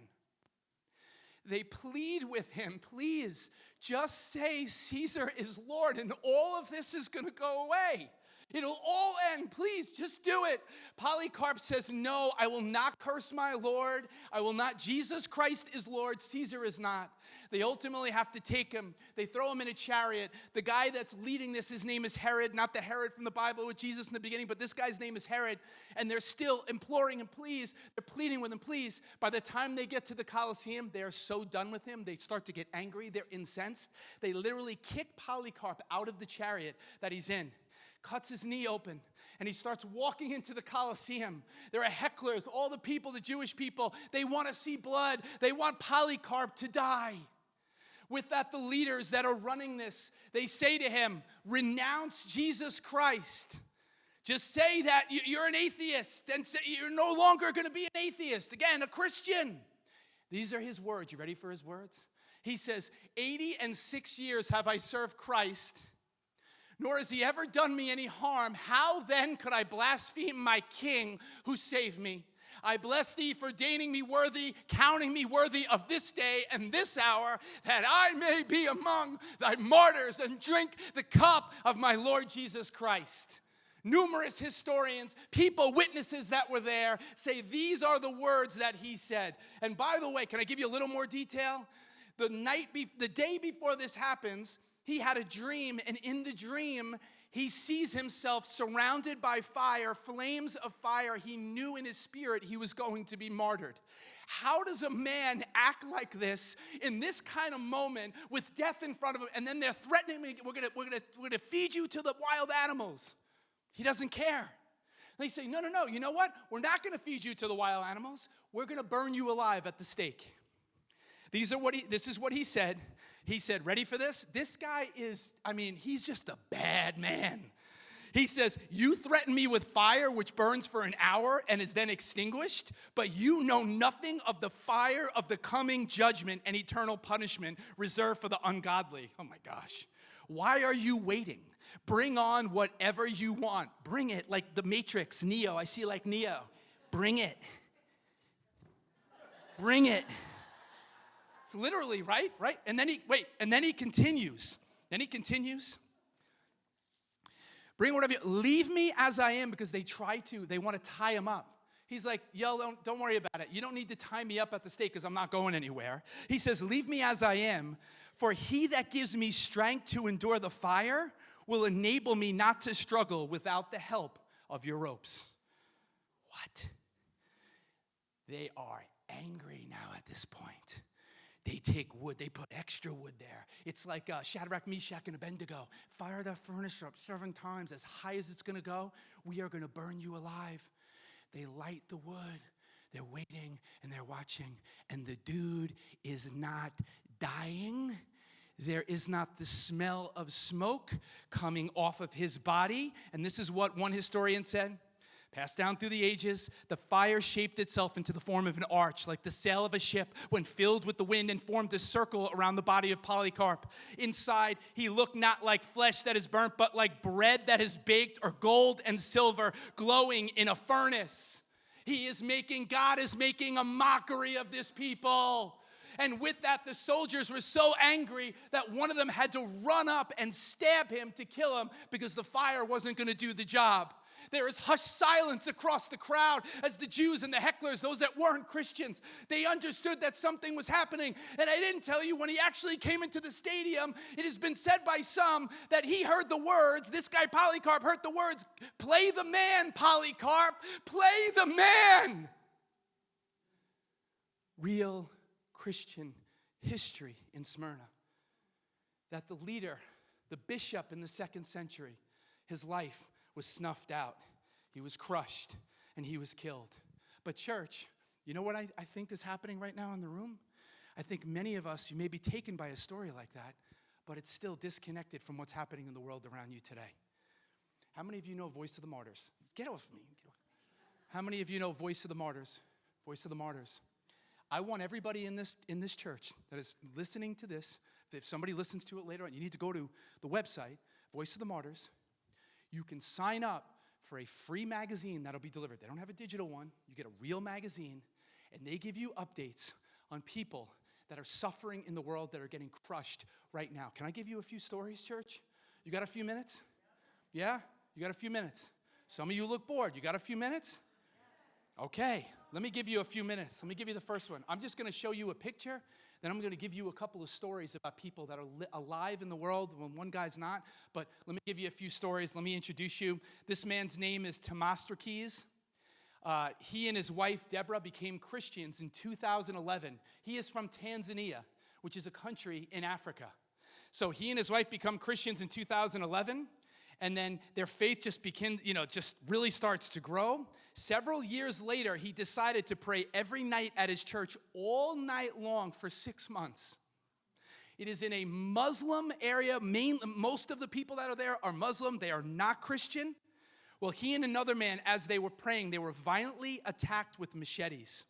They plead with him, please, just say Caesar is Lord and all of this is going to go away. It'll all end. Please, just do it. Polycarp says, no, I will not curse my Lord. I will not. Jesus Christ is Lord. Caesar is not. They ultimately have to take him. They throw him in a chariot. The guy that's leading this, his name is Herod, not the Herod from the Bible with Jesus in the beginning, but this guy's name is Herod. And they're still imploring him, please. They're pleading with him, please. By the time they get to the Colosseum, they are so done with him. They start to get angry. They're incensed. They literally kick Polycarp out of the chariot that he's in. Cuts his knee open, and he starts walking into the Colosseum. There are hecklers, all the people, the Jewish people. They want to see blood. They want Polycarp to die. With that, the leaders that are running this, they say to him, renounce Jesus Christ. Just say that you're an atheist, and say you're no longer going to be an atheist. Again, a Christian. These are his words. You ready for his words? He says, 86 years have I served Christ, nor has he ever done me any harm. How then could I blaspheme my king who saved me? I bless thee for deigning me worthy, counting me worthy of this day and this hour, that I may be among thy martyrs and drink the cup of my Lord Jesus Christ. Numerous historians, people, witnesses that were there say these are the words that he said. And by the way, can I give you a little more detail? The day before this happens, he had a dream, and in the dream, he sees himself surrounded by fire, flames of fire. He knew in his spirit he was going to be martyred. How does a man act like this in this kind of moment with death in front of him, and then they're threatening him, we're gonna feed you to the wild animals? He doesn't care. They say, no, you know what? We're not going to feed you to the wild animals. We're going to burn you alive at the stake. This is what he said. He said, ready for this? This guy is, he's just a bad man. He says, you threaten me with fire which burns for an hour and is then extinguished, but you know nothing of the fire of the coming judgment and eternal punishment reserved for the ungodly. Oh my gosh. Why are you waiting? Bring on whatever you want. Bring it, like the Matrix, Neo. I see like Neo. Bring it. Bring it. It's literally, right? And then he continues. Bring whatever leave me as I am, because they want to tie him up. He's like, yo, don't worry about it. You don't need to tie me up at the stake because I'm not going anywhere. He says, leave me as I am, for he that gives me strength to endure the fire will enable me not to struggle without the help of your ropes. What? They are angry now at this point. They take wood. They put extra wood there. It's like Shadrach, Meshach, and Abednego. Fire the furnace up 7 times. As high as it's going to go, we are going to burn you alive. They light the wood. They're waiting, and they're watching. And the dude is not dying. There is not the smell of smoke coming off of his body. And this is what one historian said. Passed down through the ages, the fire shaped itself into the form of an arch, like the sail of a ship when filled with the wind, and formed a circle around the body of Polycarp. Inside, he looked not like flesh that is burnt, but like bread that is baked, or gold and silver glowing in a furnace. God is making a mockery of this people. And with that, the soldiers were so angry that one of them had to run up and stab him to kill him because the fire wasn't going to do the job. There is hushed silence across the crowd as the Jews and the hecklers, those that weren't Christians, they understood that something was happening. And I didn't tell you, when he actually came into the stadium, it has been said by some that he heard the words, this guy Polycarp heard the words, play the man, Polycarp, play the man. Real Christian history in Smyrna. That the leader, the bishop in the 2nd century, his life was snuffed out. He was crushed and he was killed. But church, you know what I think is happening right now in the room? I think many of us, you may be taken by a story like that, but it's still disconnected from what's happening in the world around you today. How many of you know Voice of the Martyrs? Get off me. How many of you know Voice of the Martyrs? Voice of the Martyrs. I want everybody in this church that is listening to this, if somebody listens to it later on, you need to go to the website, Voice of the Martyrs. You can sign up for a free magazine that'll be delivered. They don't have a digital one. You get a real magazine, and they give you updates on people that are suffering in the world, that are getting crushed right now. Can I give you a few stories, church? You got a few minutes? Yeah? You got a few minutes? Some of you look bored. You got a few minutes? Okay. Let me give you a few minutes. Let me give you the first one. I'm just going to show you a picture. Then I'm going to give you a couple of stories about people that are alive in the world when one guy's not. But let me give you a few stories. Let me introduce you. This man's name is Temastrakis. He and his wife, Deborah, became Christians in 2011. He is from Tanzania, which is a country in Africa. So he and his wife become Christians in 2011. And then their faith just really starts to grow. Several years later, he decided to pray every night at his church all night long for 6 months. It is in a Muslim area. Most of the people that are there are Muslim. They are not Christian. Well, he and another man, as they were praying, they were violently attacked with machetes.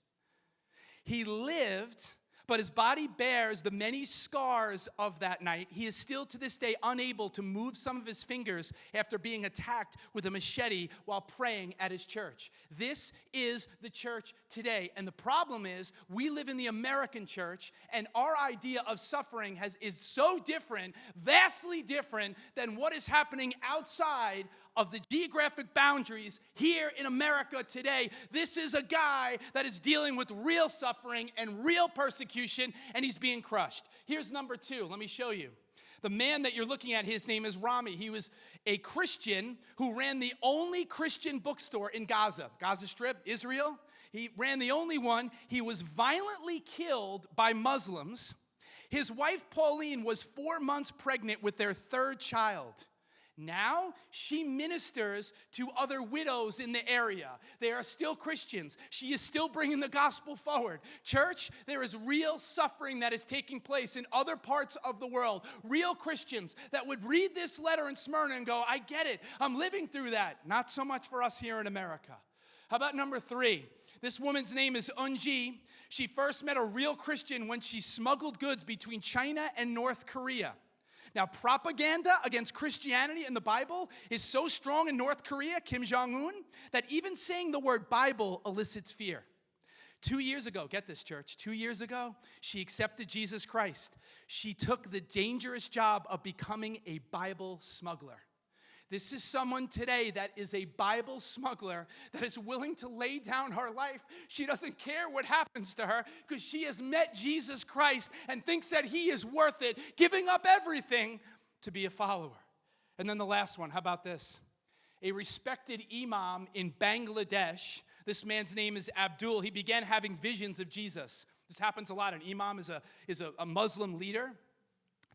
He lived, but his body bears the many scars of that night. He is still to this day unable to move some of his fingers after being attacked with a machete while praying at his church. This is the church today. And the problem is, we live in the American church, and our idea of suffering is so different, vastly different than what is happening outside of the geographic boundaries here in America today. This is a guy that is dealing with real suffering and real persecution, and he's being crushed. Here's number 2. Let me show you. The man that you're looking at, his name is Rami. He was a Christian who ran the only Christian bookstore in Gaza Strip, Israel. He ran the only one. He was violently killed by Muslims. His wife, Pauline, was 4 months pregnant with their 3rd child. Now she ministers to other widows in the area. They are still Christians. She is still bringing the gospel forward. Church, there is real suffering that is taking place in other parts of the world. Real Christians that would read this letter in Smyrna and go, I get it. I'm living through that. Not so much for us here in America. How about number 3? This woman's name is Unji. She first met a real Christian when she smuggled goods between China and North Korea. Now, propaganda against Christianity in the Bible is so strong in North Korea, Kim Jong-un, that even saying the word Bible elicits fear. 2 years ago, get this, church, 2 years ago, she accepted Jesus Christ. She took the dangerous job of becoming a Bible smuggler. This is someone today that is a Bible smuggler that is willing to lay down her life. She doesn't care what happens to her because she has met Jesus Christ and thinks that he is worth it, giving up everything to be a follower. And then the last one, how about this? A respected imam in Bangladesh, this man's name is Abdul. He began having visions of Jesus. This happens a lot. An imam is a Muslim leader,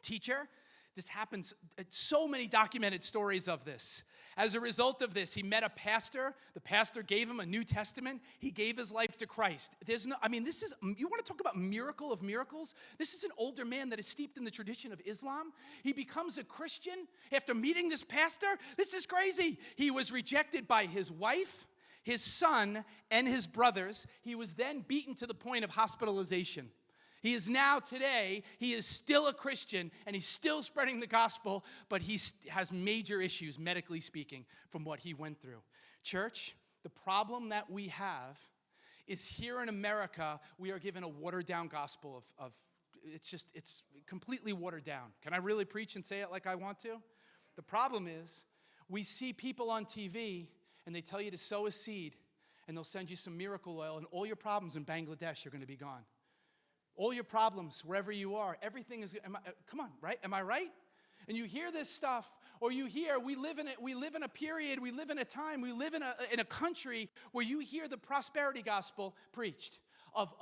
teacher. This happens, so many documented stories of this. As a result of this, he met a pastor. The pastor gave him a New Testament. He gave his life to Christ. This is, you want to talk about miracle of miracles? This is an older man that is steeped in the tradition of Islam. He becomes a Christian after meeting this pastor. This is crazy. He was rejected by his wife, his son, and his brothers. He was then beaten to the point of hospitalization. He is now today, he is still a Christian, and he's still spreading the gospel, but he has major issues, medically speaking, from what he went through. Church, the problem that we have is here in America, we are given a watered-down gospel of it's completely watered down. Can I really preach and say it like I want to? The problem is, we see people on TV, and they tell you to sow a seed, and they'll send you some miracle oil, and all your problems in Bangladesh are going to be gone. All your problems, wherever you are, everything is, come on, right? Am I right? And you hear this stuff, or you hear, we live in a period, we live in a time, we live in a country where you hear the prosperity gospel preached of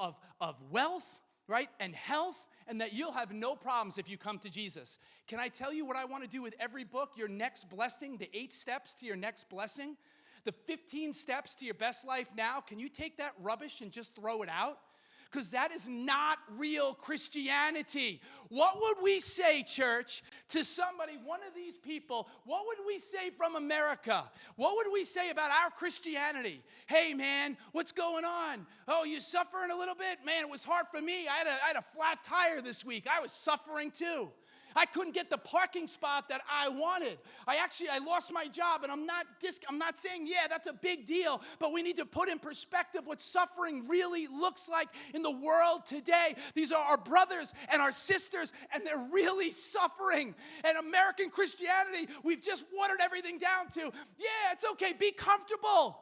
wealth, right, and health, and that you'll have no problems if you come to Jesus. Can I tell you what I want to do with every book, your next blessing, the 8 steps to your next blessing, the 15 steps to your best life now? Can you take that rubbish and just throw it out? Because that is not real Christianity. What would we say, church, to somebody, one of these people? What would we say from America? What would we say about our Christianity? Hey, man, what's going on? Oh, you suffering a little bit? Man, it was hard for me. I had a flat tire this week. I was suffering too. I couldn't get the parking spot that I wanted. I lost my job, and I'm not saying, yeah, that's a big deal, but we need to put in perspective what suffering really looks like in the world today. These are our brothers and our sisters, and they're really suffering. And American Christianity, we've just watered everything down to, yeah, it's okay, be comfortable.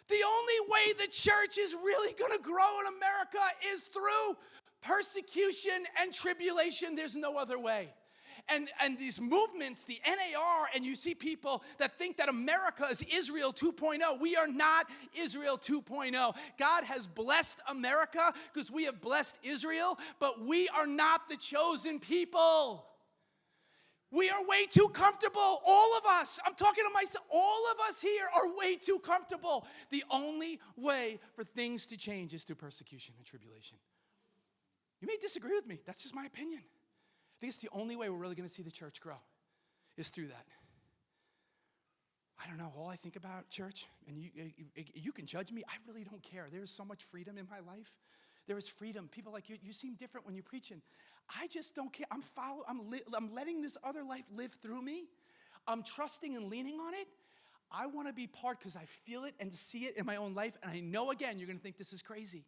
The only way the church is really going to grow in America is through persecution and tribulation. There's no other way. And these movements, the NAR, and you see people that think that America is Israel 2.0. We are not Israel 2.0. God has blessed America because we have blessed Israel, but we are not the chosen people. We are way too comfortable, all of us. I'm talking to myself. All of us here are way too comfortable. The only way for things to change is through persecution and tribulation. You may disagree with me. That's just my opinion. I think it's the only way we're really going to see the church grow is through that. I don't know. All I think about, church, and you can judge me. I really don't care. There is so much freedom in my life. There is freedom. People like you seem different when you're preaching. I just don't care. I'm letting this other life live through me. I'm trusting and leaning on it. I want to be part because I feel it and see it in my own life. And I know, again, you're going to think this is crazy.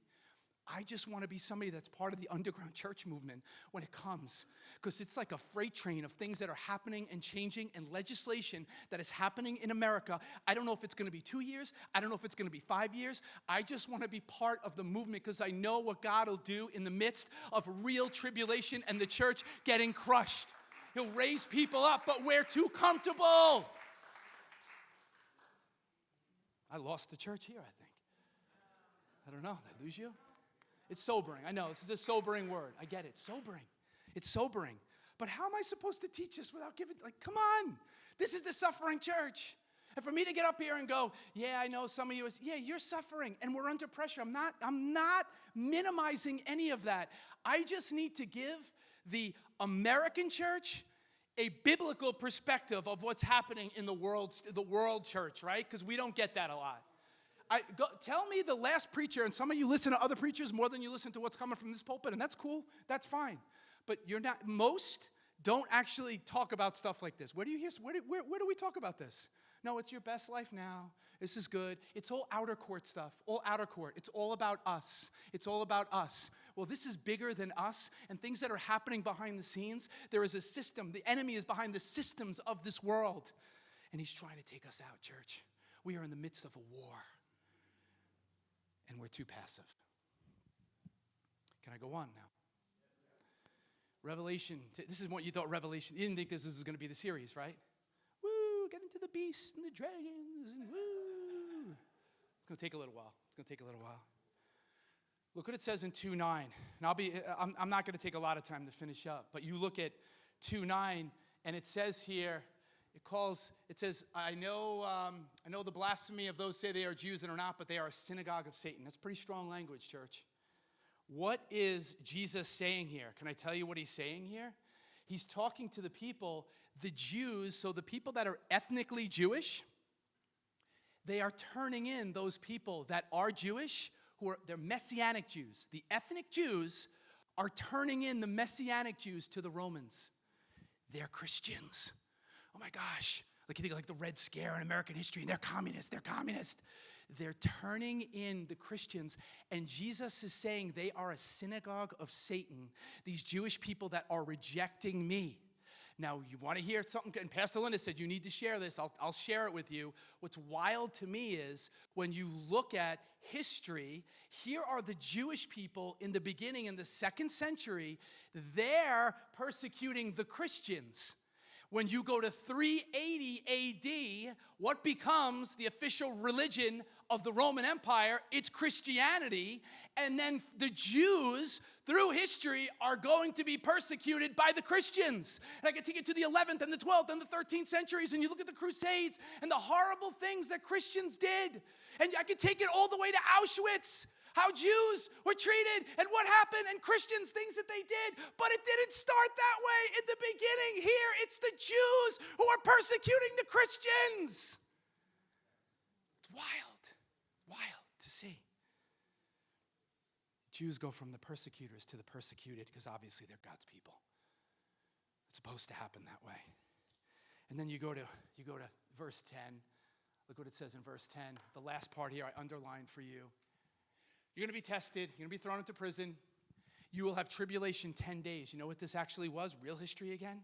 I just want to be somebody that's part of the underground church movement when it comes. Because it's like a freight train of things that are happening and changing and legislation that is happening in America. I don't know if it's going to be 2 years. I don't know if it's going to be 5 years. I just want to be part of the movement because I know what God will do in the midst of real tribulation and the church getting crushed. He'll raise people up, but we're too comfortable. I lost the church here, I think. I don't know. Did I lose you? It's sobering. I know, this is a sobering word. I get it. Sobering. It's sobering. But how am I supposed to teach this without giving, like, come on. This is the suffering church. And for me to get up here and go, yeah, I know some of you, yeah, you're suffering and we're under pressure. I'm not minimizing any of that. I just need to give the American church a biblical perspective of what's happening in the world church, right? Because we don't get that a lot. Tell me the last preacher, and some of you listen to other preachers more than you listen to what's coming from this pulpit, and that's cool, that's fine. But most don't actually talk about stuff like this. Where do we talk about this? No, it's your best life now. This is good. It's all outer court stuff, all outer court. It's all about us. It's all about us. Well, this is bigger than us, and things that are happening behind the scenes. There is a system. The enemy is behind the systems of this world, and he's trying to take us out, church. We are in the midst of a war, and we're too passive. Can I go on now? Revelation. This is what you thought Revelation. You didn't think this was going to be the series, right? Woo, get into the beast and the dragons and woo. It's going to take a little while. Look what it says in 2:9. And I'm not going to take a lot of time to finish up, but you look at 2:9 and it says here, it says, I know the blasphemy of those say they are Jews and are not, but they are a synagogue of Satan. That's pretty strong language, church. What is Jesus saying here? Can I tell you what he's saying here? He's talking to the people, the Jews, so the people that are ethnically Jewish, they are turning in those people that are Jewish, they're Messianic Jews. The ethnic Jews are turning in the Messianic Jews to the Romans. They're Christians. Oh my gosh. Like you think like the Red Scare in American history, they're communists. They're turning in the Christians, and Jesus is saying they are a synagogue of Satan, these Jewish people that are rejecting me. Now, you want to hear something, and Pastor Linda said, you need to share this. I'll share it with you. What's wild to me is when you look at history, here are the Jewish people in the beginning, in the 2nd century, they're persecuting the Christians. When you go to 380 AD, what becomes the official religion of the Roman Empire? It's Christianity. And then the Jews, through history, are going to be persecuted by the Christians. And I can take you to the 11th and the 12th and the 13th centuries, and you look at the Crusades and the horrible things that Christians did. And I can take it all the way to Auschwitz. How Jews were treated and what happened, and Christians, things that they did. But it didn't start that way in the beginning. Here, it's the Jews who are persecuting the Christians. It's wild to see. Jews go from the persecutors to the persecuted because obviously they're God's people. It's supposed to happen that way. And then you go to verse 10. Look what it says in verse 10. The last part here I underlined for you. You're going to be tested. You're going to be thrown into prison. You will have tribulation 10 days. You know what this actually was? Real history again?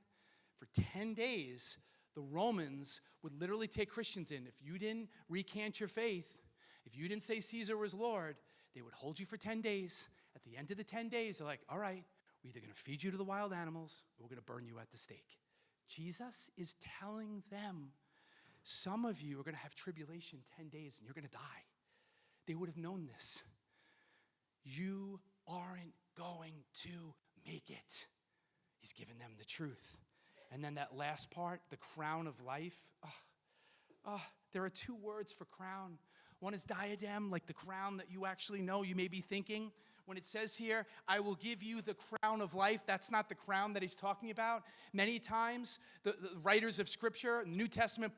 For 10 days, the Romans would literally take Christians in. If you didn't recant your faith, if you didn't say Caesar was Lord, they would hold you for 10 days. At the end of the 10 days, they're like, all right, we're either going to feed you to the wild animals or we're going to burn you at the stake. Jesus is telling them, some of you are going to have tribulation 10 days and you're going to die. They would have known this. You aren't going to make it. He's given them the truth. And then that last part, the crown of life. There are 2 words for crown. One is diadem, like the crown that you actually know. You may be thinking, when it says here, I will give you the crown of life, that's not the crown that he's talking about. Many times, the writers of Scripture, in the New Testament,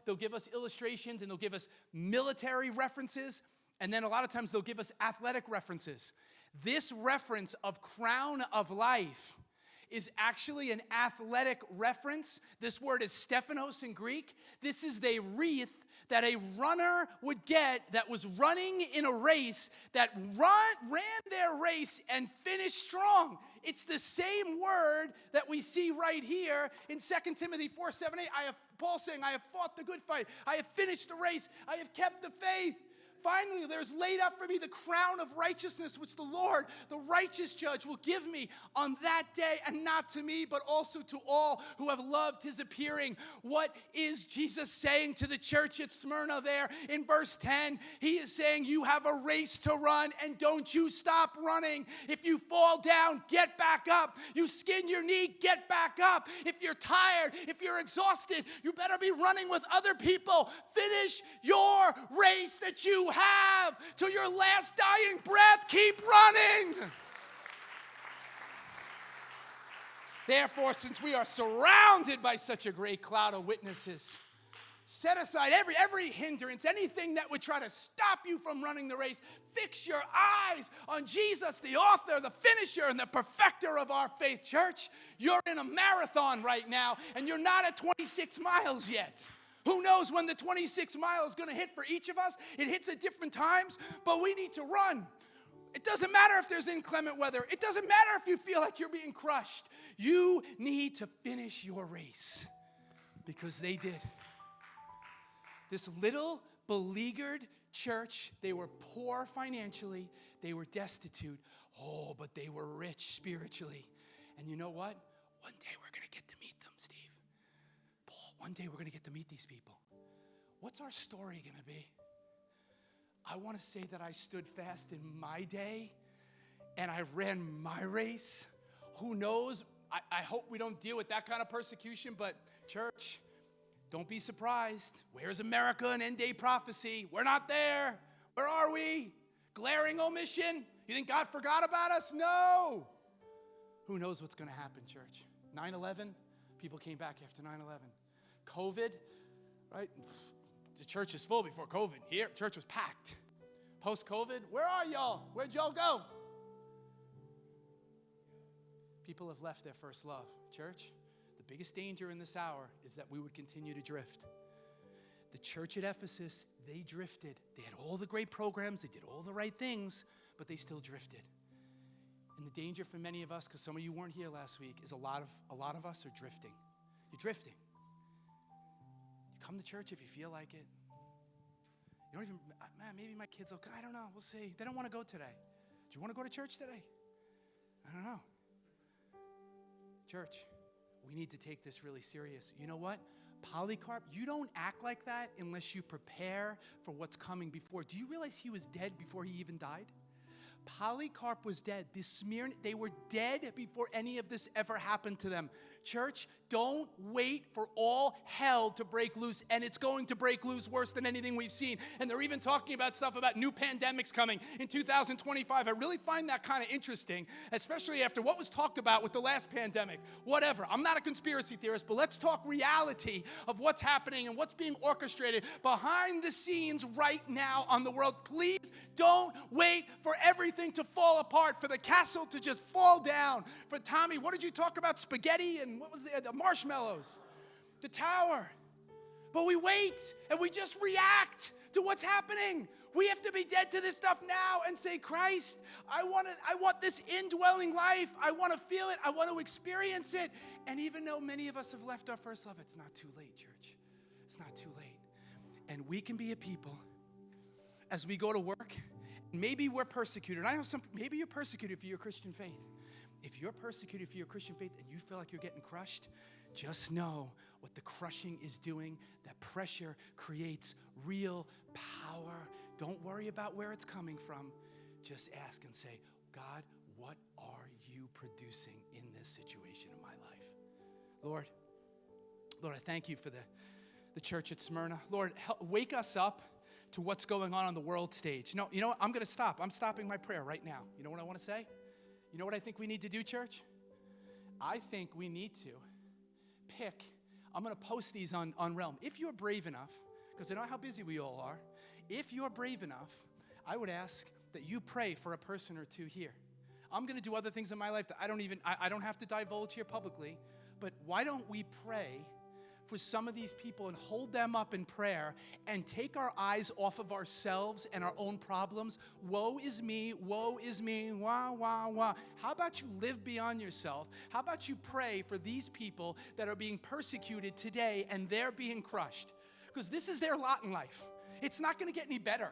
they'll give us illustrations and they'll give us military references. And then a lot of times they'll give us athletic references. This reference of crown of life is actually an athletic reference. This word is Stephanos in Greek. This is the wreath that a runner would get that was running in a race, that ran their race and finished strong. It's the same word that we see right here in 2 Timothy 4:7-8. Paul saying, I have fought the good fight. I have finished the race. I have kept the faith. Finally, there's laid up for me the crown of righteousness, which the Lord, the righteous judge, will give me on that day, and not to me, but also to all who have loved his appearing. What is Jesus saying to the church at Smyrna there in verse 10? He is saying, you have a race to run, and don't you stop running. If you fall down, get back up. You skin your knee, get back up. If you're tired, if you're exhausted, you better be running with other people. Finish your race that you have till your last dying breath. Keep running. Therefore, since we are surrounded by such a great cloud of witnesses, set aside every hindrance, anything that would try to stop you from running the race. Fix your eyes on Jesus, the author, the finisher, and the perfecter of our faith. Church, you're in a marathon right now, and you're not at 26 miles yet. Who knows when the 26 miles is going to hit for each of us? It hits at different times, but we need to run. It doesn't matter if there's inclement weather. It doesn't matter if you feel like you're being crushed. You need to finish your race, because they did. This little beleaguered church, they were poor financially, they were destitute, but they were rich spiritually. And you know what? One day we're going to get to meet them, Steve. Paul, one day we're going to get to meet these people. What's our story going to be? I want to say that I stood fast in my day and I ran my race. Who knows? I hope we don't deal with that kind of persecution, but church, don't be surprised. Where's America and end-day prophecy? We're not there. Where are we? Glaring omission? You think God forgot about us? No. Who knows what's going to happen, church? 9/11, people came back after 9/11. COVID, right? The church is full before COVID. Here, church was packed. Post-COVID, where are y'all? Where'd y'all go? People have left their first love. Church, the biggest danger in this hour is that we would continue to drift. The church at Ephesus, they drifted. They had all the great programs, they did all the right things, but they still drifted. And the danger for many of us, because some of you weren't here last week, is a lot of us are drifting. You're drifting. You come to church if you feel like it. You don't even, man, maybe my kids will go. I don't know. We'll see. They don't want to go today. Do you want to go to church today? I don't know. Church, we need to take this really serious. You know what? Polycarp, you don't act like that unless you prepare for what's coming before. Do you realize he was dead before he even died? Polycarp was dead. The Smyrna, they were dead before any of this ever happened to them. Church, don't wait for all hell to break loose, and it's going to break loose worse than anything we've seen. And they're even talking about stuff about new pandemics coming in 2025. I really find that kind of interesting, especially after what was talked about with the last pandemic. Whatever, I'm not a conspiracy theorist, but let's talk reality of what's happening and what's being orchestrated behind the scenes right now on the world. Please don't wait for everything to fall apart, for the castle to just fall down. For Tommy, what did you talk about? Spaghetti and what was the marshmallows? The tower. But we wait and we just react to what's happening. We have to be dead to this stuff now and say, Christ, I want this indwelling life. I want to feel it. I want to experience it. And even though many of us have left our first love, it's not too late, church. It's not too late. And we can be a people as we go to work. Maybe we're persecuted. I know maybe you're persecuted for your Christian faith. If you're persecuted for your Christian faith and you feel like you're getting crushed, just know what the crushing is doing. That pressure creates real power. Don't worry about where it's coming from. Just ask and say, God, what are you producing in this situation in my life? Lord, I thank you for the church at Smyrna. Lord, wake us up to what's going on the world stage. No, you know what? I'm going to stop. I'm stopping my prayer right now. You know what I want to say? You know what I think we need to do, church? I think we need to pick. I'm going to post these on Realm. If you're brave enough, because I know how busy we all are, if you're brave enough, I would ask that you pray for a person or two here. I'm going to do other things in my life that I don't have to divulge here publicly, but why don't we pray for some of these people and hold them up in prayer and take our eyes off of ourselves and our own problems? Woe is me, wah, wah, wah. How about you live beyond yourself? How about you pray for these people that are being persecuted today and they're being crushed? Because this is their lot in life. It's not going to get any better.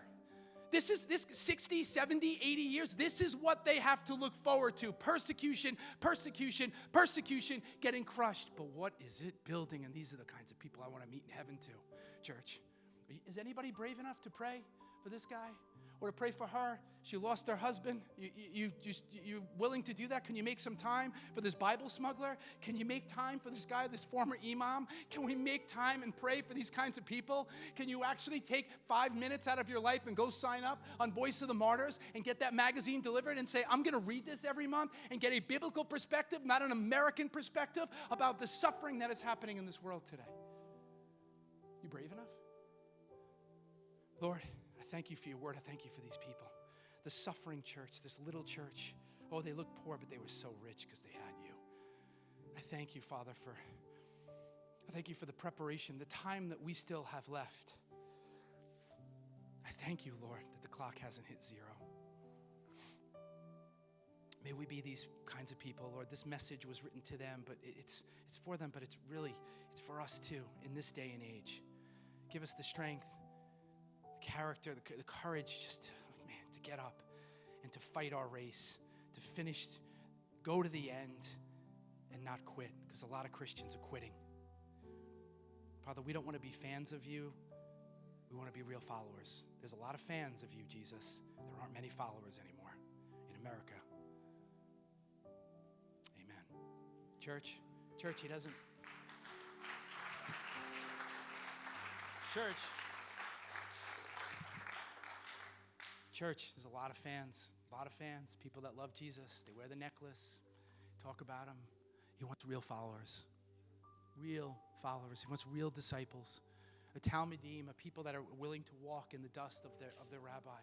This 60, 70, 80 years, this is what they have to look forward to. Persecution, persecution, persecution, getting crushed. But what is it building? And these are the kinds of people I want to meet in heaven too, church. Is anybody brave enough to pray for this guy? Or to pray for her? She lost her husband. You're willing to do that? Can you make some time for this Bible smuggler? Can you make time for this guy, this former imam? Can we make time and pray for these kinds of people? Can you actually take 5 minutes out of your life and go sign up on Voice of the Martyrs and get that magazine delivered and say, I'm going to read this every month and get a biblical perspective, not an American perspective, about the suffering that is happening in this world today? You brave enough? Lord, I thank you for your word. I thank you for these people. The suffering church, this little church. Oh, they look poor, but they were so rich because they had you. I thank you, Father, I thank you for the preparation, the time that we still have left. I thank you, Lord, that the clock hasn't hit 0. May we be these kinds of people, Lord. This message was written to them, but it's for them, but it's for us too in this day and age. Give us the strength, character, the courage just to get up and to fight our race, to finish, go to the end and not quit, because a lot of Christians are quitting. Father, we don't want to be fans of you. We want to be real followers. There's a lot of fans of you, Jesus. There aren't many followers anymore in America. Amen. Church, he doesn't. Church, there's a lot of fans, people that love Jesus. They wear the necklace, talk about him. He wants real followers. He wants real disciples, a talmidim, a people that are willing to walk in the dust of their rabbi.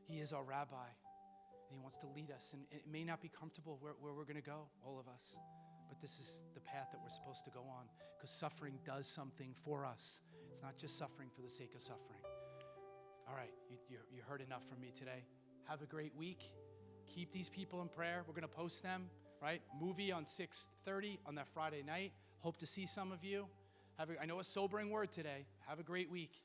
He is our rabbi, and he wants to lead us. And it may not be comfortable where we're going to go, all of us, but this is the path that we're supposed to go on, because suffering does something for us. It's not just suffering for the sake of suffering. All right, you heard enough from me today. Have a great week. Keep these people in prayer. We're going to post them, right? Movie on 6:30 on that Friday night. Hope to see some of you. I know a sobering word today. Have a great week.